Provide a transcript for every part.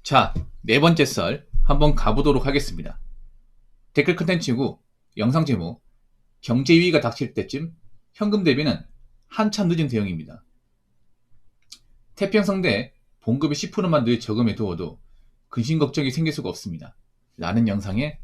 자, 네 번째 썰 한번 가보도록 하겠습니다. 댓글 컨텐츠고 영상 제목 경제 위기가 닥칠 때쯤 현금 대비는 한참 늦은 대응입니다. 태평성대에 봉급의 10%만 늘 저금해 두어도 근심 걱정이 생길 수가 없습니다. 라는 영상에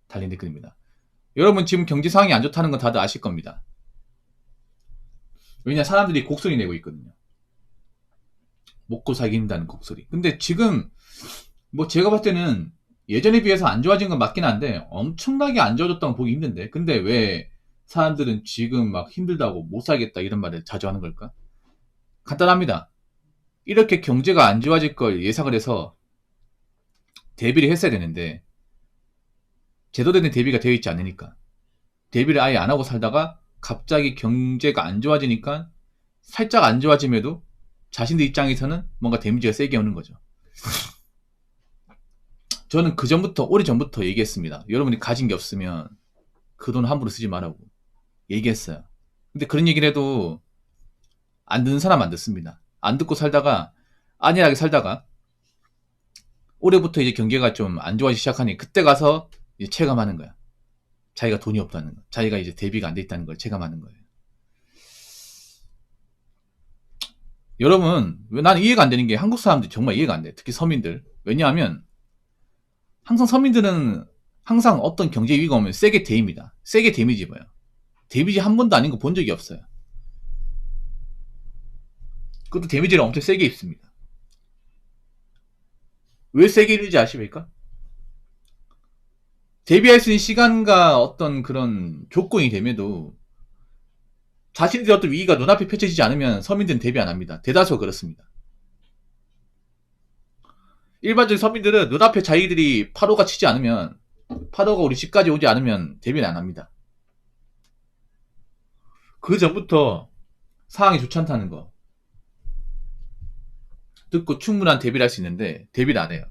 달린 댓글입니다. 여러분 지금 경제 상황이 안 좋다는 건 다들 아실 겁니다. 왜냐 사람들이 곡소리 내고 있거든요. 먹고 살기 힘들다는 곡소리. 근데 지금 뭐 제가 봤을 때는 예전에 비해서 안 좋아진 건 맞긴 한데 엄청나게 안 좋아졌다고 보기 힘든데 근데 왜 사람들은 지금 막 힘들다고 못 살겠다 이런 말을 자주 하는 걸까? 간단합니다. 이렇게 경제가 안 좋아질 걸 예상을 해서 대비를 했어야 되는데 제대로 된 대비가 되어 있지 않으니까 대비를 아예 안 하고 살다가 갑자기 경제가 안 좋아지니까 살짝 안 좋아짐에도 자신들 입장에서는 뭔가 데미지가 세게 오는 거죠. 저는 그 전부터 오래전부터 얘기했습니다. 여러분이 가진 게 없으면 그 돈 함부로 쓰지 말라고 얘기했어요. 근데 그런 얘기를 해도 안 듣는 사람 안 듣습니다. 안 듣고 살다가 안일하게 살다가 올해부터 이제 경기가 좀 안 좋아지기 시작하니 그때 가서 이제 체감하는 거야. 자기가 돈이 없다는 거. 자기가 이제 대비가 안 돼 있다는 걸 체감하는 거예요. 여러분, 나는 이해가 안 되는 게 한국 사람들이 정말 이해가 안 돼. 특히 서민들. 왜냐하면 항상 서민들은 항상 어떤 경제 위기가 오면 세게 대입니다. 세게 데미지 입어요. 데미지 한 번도 아닌 거 본 적이 없어요. 그것도 데미지를 엄청 세게 입습니다. 왜 세게 입는지 아십니까? 대비할 수 있는 시간과 어떤 그런 조건이 됨에도 자신들의 어떤 위기가 눈앞에 펼쳐지지 않으면 서민들은 대비 안 합니다. 대다수가 그렇습니다. 일반적인 서민들은 눈앞에 자기들이 파도가 치지 않으면 파도가 우리 집까지 오지 않으면 대비는 안 합니다. 그 전부터 상황이 좋지 않다는 거 듣고 충분한 대비를 할 수 있는데 대비를 안 해요.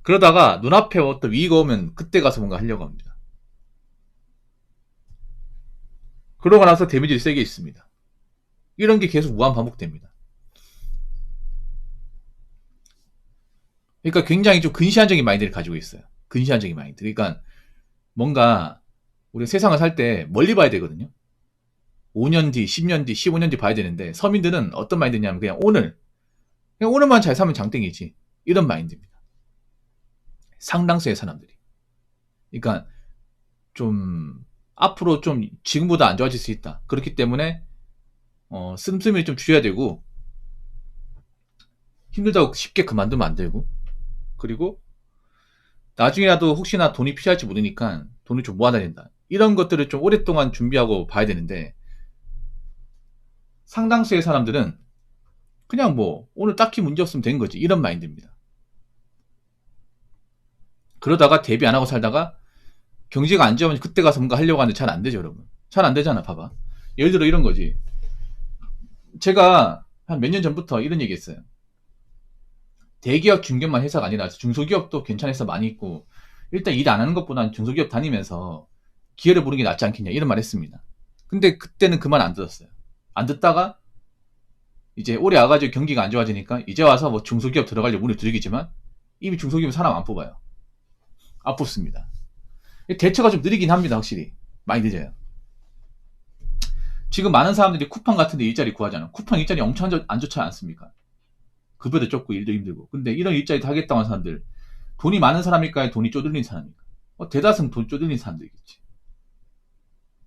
그러다가 눈앞에 어떤 위기가 오면 그때 가서 뭔가 하려고 합니다. 그러고 나서 데미지를 세게 있습니다. 이런 게 계속 무한 반복됩니다. 그러니까 굉장히 좀 근시안적인 마인드를 가지고 있어요. 근시안적인 마인드. 그러니까 뭔가 우리가 세상을 살 때 멀리 봐야 되거든요. 5년 뒤, 10년 뒤, 15년 뒤 봐야 되는데 서민들은 어떤 마인드냐면 그냥 오늘만 잘 사면 장땡이지. 이런 마인드입니다. 상당수의 사람들이. 그러니까 좀 앞으로 좀 지금보다 안 좋아질 수 있다. 그렇기 때문에 씀씀이를 좀 줄여야 되고 힘들다고 쉽게 그만두면 안 되고 그리고 나중에라도 혹시나 돈이 필요할지 모르니까 돈을 좀 모아놔야 된다. 이런 것들을 좀 오랫동안 준비하고 봐야 되는데 상당수의 사람들은 그냥 뭐 오늘 딱히 문제 없으면 된 거지 이런 마인드입니다. 그러다가 대비 안 하고 살다가 경제가 안 좋으면 그때 가서 뭔가 하려고 하는데 잘 안 되죠, 여러분. 잘 안 되잖아, 봐봐. 예를 들어 이런 거지. 제가 한 몇 년 전부터 이런 얘기 했어요. 대기업, 중견만 회사가 아니라 중소기업도 괜찮은 회사 많이 있고 일단 일 안 하는 것보다는 중소기업 다니면서 기회를 보는 게 낫지 않겠냐 이런 말 했습니다. 근데 그때는 그 말 안 들었어요. 안 듣다가 이제 올해 와가지고 경기가 안 좋아지니까 이제 와서 뭐 중소기업 들어가려고 문을 두드리지만 이미 중소기업은 사람 안 뽑아요. 안 뽑습니다. 대처가 좀 느리긴 합니다, 확실히. 많이 늦어요. 지금 많은 사람들이 쿠팡 같은 데 일자리 구하잖아. 쿠팡 일자리 엄청 안 좋지 않습니까? 급여도 적고 일도 힘들고. 근데 이런 일자리도 하겠다고 하는 사람들, 돈이 많은 사람일까요? 돈이 쪼들린 사람일까? 대다수는 돈 쪼들린 사람들이겠지.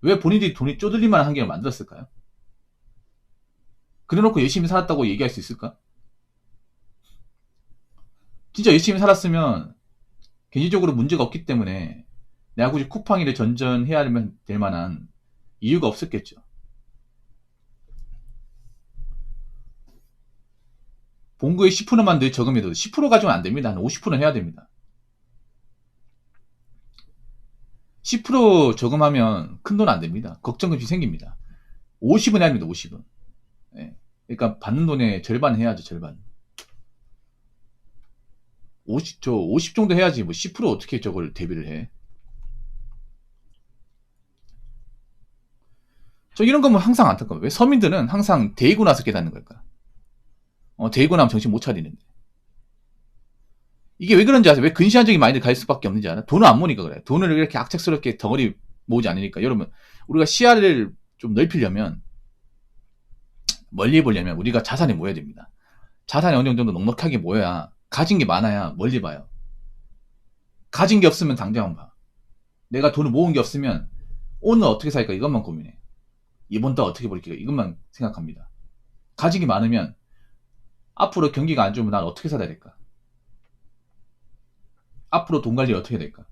왜 본인들이 돈이 쪼들릴 만한 환경을 만들었을까요? 그래놓고 열심히 살았다고 얘기할 수 있을까? 진짜 열심히 살았으면 경제적으로 문제가 없기 때문에 내가 굳이 쿠팡이를 전전해야 될 만한 이유가 없었겠죠. 봉구의 10%만 늘 저금해도 10% 가지고는 안 됩니다. 한 50%는 해야 됩니다. 10% 저금하면 큰 돈 안 됩니다. 걱정금이 생깁니다. 50은 해야 됩니다. 50은. 네. 그러니까 받는 돈의 절반 해야죠. 절반. 50 정도 해야지 뭐 10% 어떻게 저걸 대비를 해. 저 이런 거면 항상 안타까워요. 왜 서민들은 항상 데이고 나서 깨닫는 걸까? 데이고 나면 정신 못 차리는데. 이게 왜 그런지 아세요? 왜 근시안적인 마인드 갈 수밖에 없는지 알아? 돈을 안 모으니까 그래. 돈을 이렇게 악착스럽게 덩어리 모으지 않으니까. 여러분, 우리가 시야를 좀 넓히려면, 멀리 보려면 우리가 자산이 모여야 됩니다. 자산이 어느 정도 넉넉하게 모여야, 가진 게 많아야 멀리 봐요. 가진 게 없으면 당장 봐. 내가 돈을 모은 게 없으면 오늘 어떻게 살까 이것만 고민해. 이번 달 어떻게 벌까 이것만 생각합니다. 가진 게 많으면 앞으로 경기가 안 좋으면 난 어떻게 살아야 될까? 앞으로 돈 관리 어떻게 될까?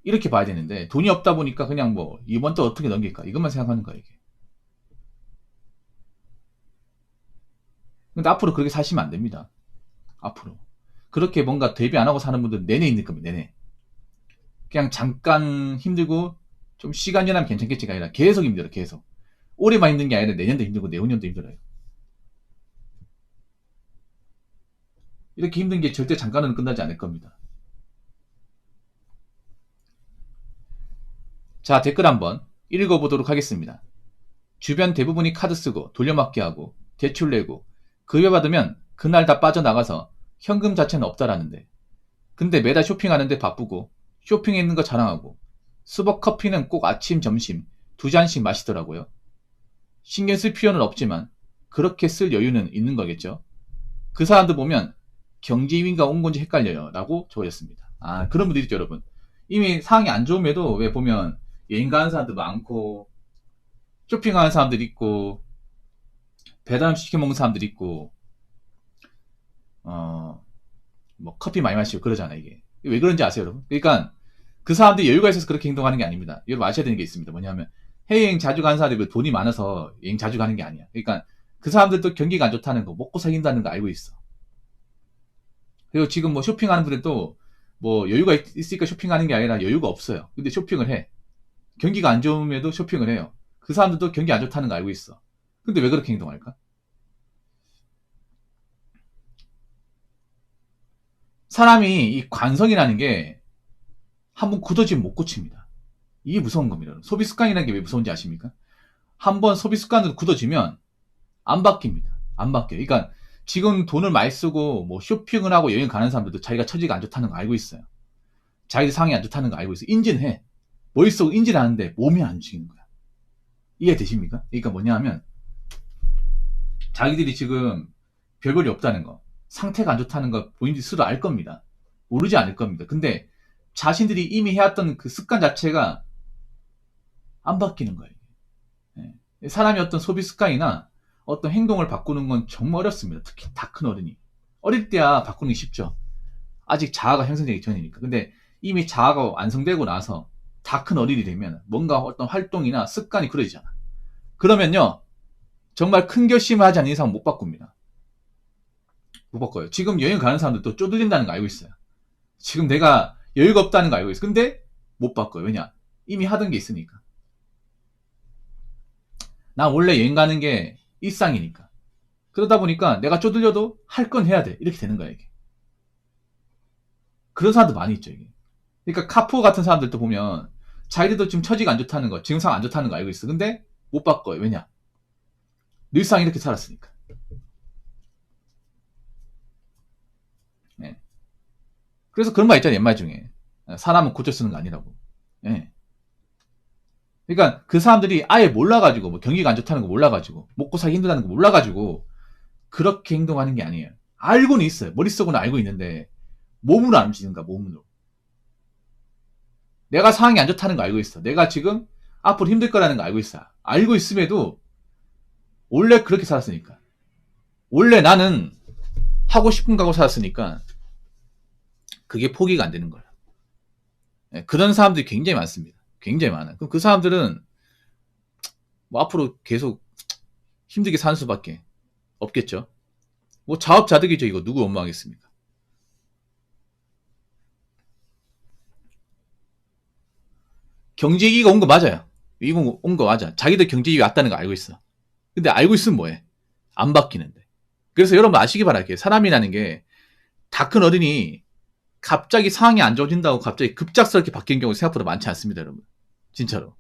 이렇게 봐야 되는데 돈이 없다 보니까 그냥 뭐 이번 달 어떻게 넘길까 이것만 생각하는 거야 이게. 근데 앞으로 그렇게 사시면 안 됩니다. 앞으로 그렇게 뭔가 대비 안 하고 사는 분들은 내내 있는 겁니다. 내내 그냥 잠깐 힘들고 좀 시간 지나면 괜찮겠지가 아니라 계속 힘들어. 계속 올해만 힘든 게 아니라 내년도 힘들고 내후년도 힘들어요. 이렇게 힘든 게 절대 잠깐은 끝나지 않을 겁니다. 자, 댓글 한번 읽어보도록 하겠습니다. 주변 대부분이 카드 쓰고 돌려막기 하고 대출 내고 급여받으면 그날 다 빠져나가서 현금 자체는 없다라는데 근데 매달 쇼핑하는데 바쁘고 쇼핑에 있는 거 자랑하고 수박 커피는 꼭 아침 점심 2잔씩 마시더라고요. 신경 쓸 필요는 없지만 그렇게 쓸 여유는 있는 거겠죠. 그 사람들 보면 경제위기가 온 건지 헷갈려요 라고 적어졌습니다. 아, 그런 분들 있죠 여러분. 이미 상황이 안 좋음에도 왜 보면 여행 가는 사람들 많고 쇼핑하는 사람들 있고 배달 시켜 먹는 사람들 있고 뭐 커피 많이 마시고 그러잖아요. 이게 왜 그런지 아세요 여러분? 그러니까 그 사람들이 여유가 있어서 그렇게 행동하는 게 아닙니다. 여러분 아셔야 되는 게 있습니다. 뭐냐면 해외여행 자주 가는 사람들이 돈이 많아서 여행 자주 가는 게 아니야. 그러니까 그 사람들도 경기가 안 좋다는 거 먹고 살긴다는 거 알고 있어. 그리고 지금 뭐 쇼핑하는 분들도 뭐 여유가 있으니까 쇼핑하는 게 아니라 여유가 없어요. 근데 쇼핑을 해. 경기가 안 좋음에도 쇼핑을 해요. 그 사람들도 경기 안 좋다는 거 알고 있어. 근데 왜 그렇게 행동할까? 사람이 이 관성이라는 게 한번 굳어지면 못 고칩니다. 이게 무서운 겁니다. 소비 습관이라는 게 왜 무서운지 아십니까? 한번 소비 습관으로 굳어지면 안 바뀝니다. 안 바뀌어요. 그러니까 지금 돈을 많이 쓰고 뭐 쇼핑을 하고 여행 가는 사람들도 자기가 처지가 안 좋다는 거 알고 있어요. 자기 상황이 안 좋다는 거 알고 있어요. 인지는 해. 머릿속으로 인지는 하는데 몸이 안 움직이는 거야. 이해되십니까? 그러니까 뭐냐 하면 자기들이 지금 별볼이 없다는 거, 상태가 안 좋다는 거 본인들이 스스로 알 겁니다. 모르지 않을 겁니다. 근데 자신들이 이미 해왔던 그 습관 자체가 안 바뀌는 거예요. 예. 사람이 어떤 소비 습관이나 어떤 행동을 바꾸는 건 정말 어렵습니다. 특히 다 큰 어른이. 어릴 때야 바꾸는 게 쉽죠. 아직 자아가 형성되기 전이니까. 근데 이미 자아가 완성되고 나서 다 큰 어른이 되면 뭔가 어떤 활동이나 습관이 그려지잖아. 그러면요, 정말 큰 결심을 하지 않는 이상 못 바꿉니다. 못 바꿔요. 지금 여행 가는 사람들도 쪼들린다는 거 알고 있어요. 지금 내가 여유가 없다는 거 알고 있어. 근데 못 바꿔요. 왜냐? 이미 하던 게 있으니까. 나 원래 여행 가는 게 일상이니까. 그러다 보니까 내가 쪼들려도 할 건 해야 돼. 이렇게 되는 거야, 이게. 그런 사람들 많이 있죠, 이게. 그러니까 카푸어 같은 사람들도 보면 자기들도 지금 처지가 안 좋다는 거, 증상 안 좋다는 거 알고 있어. 근데 못 바꿔요. 왜냐? 늘상 이렇게 살았으니까. 예. 그래서 그런 말 있잖아요, 옛말 중에. 사람은 고쳐 쓰는 거 아니라고. 예. 그러니까 그 사람들이 아예 몰라가지고, 뭐 경기가 안 좋다는 거 몰라가지고, 먹고 살기 힘들다는 거 몰라가지고, 그렇게 행동하는 게 아니에요. 알고는 있어요. 머릿속으로는 알고 있는데, 몸으로 안 움직이는 거야, 몸으로. 내가 상황이 안 좋다는 거 알고 있어. 내가 지금 앞으로 힘들 거라는 거 알고 있어. 알고 있음에도, 원래 그렇게 살았으니까. 원래 나는 하고 싶은 거 하고 살았으니까, 그게 포기가 안 되는 거야. 예, 그런 사람들이 굉장히 많습니다. 굉장히 많아요. 그럼 그 사람들은 뭐 앞으로 계속 힘들게 사는 수밖에 없겠죠. 뭐 자업자득이죠. 이거 누구 원망하겠습니까? 경제위기가 온 거 맞아요. 이거 온 거 맞아. 자기들 경제위기 왔다는 거 알고 있어. 근데 알고 있으면 뭐해? 안 바뀌는데. 그래서 여러분 아시기 바랄게요. 사람이라는 게 다 큰 어른이 갑자기 상황이 안 좋아진다고 갑자기 급작스럽게 바뀐 경우 생각보다 많지 않습니다, 여러분. 진짜로.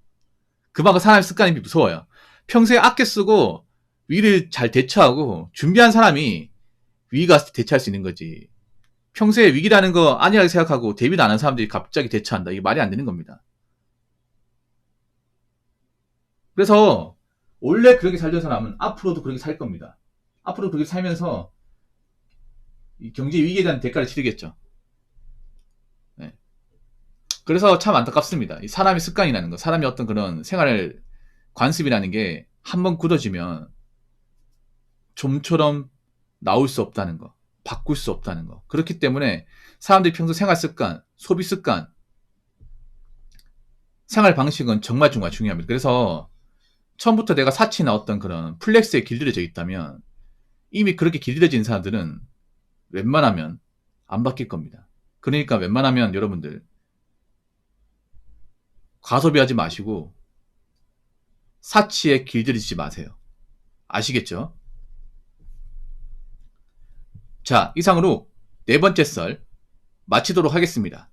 그만큼 사람의 습관이 무서워요. 평소에 아껴 쓰고 위를 잘 대처하고 준비한 사람이 위기가 왔을 때 대처할 수 있는 거지. 평소에 위기라는 거 안일하게 생각하고 대비도 안 하는 사람들이 갑자기 대처한다. 이게 말이 안 되는 겁니다. 그래서 원래 그렇게 살던 사람은 앞으로도 그렇게 살 겁니다. 앞으로 그렇게 살면서 이 경제 위기에 대한 대가를 치르겠죠. 네. 그래서 참 안타깝습니다. 이 사람의 습관이라는 거, 사람의 어떤 그런 생활 관습이라는 게 한번 굳어지면 좀처럼 나올 수 없다는 거, 바꿀 수 없다는 거. 그렇기 때문에 사람들이 평소 생활 습관, 소비 습관, 생활 방식은 정말 중요합니다. 그래서 처음부터 내가 사치나 어떤 그런 플렉스에 길들여져 있다면 이미 그렇게 길들여진 사람들은 웬만하면 안 바뀔 겁니다. 그러니까 웬만하면 여러분들 과소비하지 마시고 사치에 길들이지 마세요. 아시겠죠? 자, 이상으로 네 번째 썰 마치도록 하겠습니다.